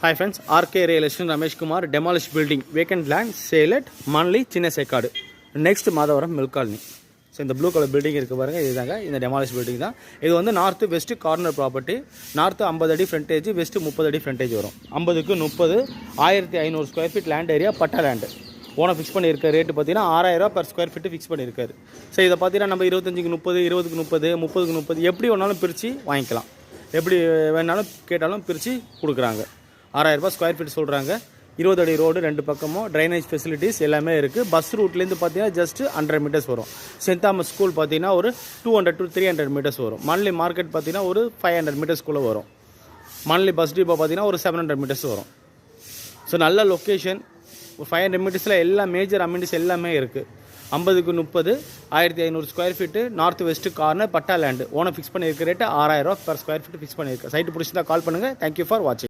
Hi friends, RK Real Estate Ramesh Kumar, demolished building, vacant land, sale at Manli, Chinna Sekadu. Next Madavaram Milk Colony. So in the blue color building is in the demolished building. This is the north west corner property. North 50 அடி frontage, west 30 அடி frontage வரும். 50 க்கு 30 1500 square feet land area பட்டா land. Owner fix பண்ணியிருக்க rate பார்த்தீங்கன்னா 6000 ரூபா per square feet fix பண்ணியிருக்காரு. So இதை பார்த்தீங்கன்னா நம்ம 25க்கு 30 20க்கு 30 30க்கு 30 எப்படி வேணாலும் பிரித்து வாங்கிக்கலாம். எப்படி வேணாலும் கேட்டாலும் பிரித்து கொடுக்குறாங்க. 6000 ரூபா ஸ்கொயர் ஃபீட் சொல்கிறாங்க. 20 அடி ரோடு ரெண்டு பக்கமும் ட்ரைனேஜ் ஃபெசிலிட்டிஸ் எல்லாமே இருக்குது. பஸ் ரூட்லேருந்து பார்த்தீங்கன்னா ஜஸ்ட் 100 மீட்டர்ஸ் வரும். சென்ட் தாமஸ் ஸ்கூல் பார்த்தீங்கன்னா ஒரு 200 to 300 மீட்டர்ஸ் வரும். மன்லி மார்க்கெட் பார்த்தீங்கன்னா ஒரு 500 மீட்டர்ஸ்குள்ளே வரும். மன்லி பஸ் டிப்போ பார்த்தீங்கன்னா ஒரு 700 மீட்டர்ஸ் வரும். ஸோ நல்ல லொக்கேஷன். 500 மீட்டர்ஸில் எல்லா மேஜர் அம்யூனிட்டிஸ் எல்லாமே இருக்குது. 50க்கு 30 1500 square feet north west corner patta land. Owner fix பண்ணியிருக்க ரேட்டு 6000 ரூபா per square feet ஃபிக்ஸ் பண்ணியிருக்கேன். சைட்டு பிடிச்சிருந்தா கால் பண்ணுங்கள். தேங்க்யூ ஃபார் வாட்சிங்.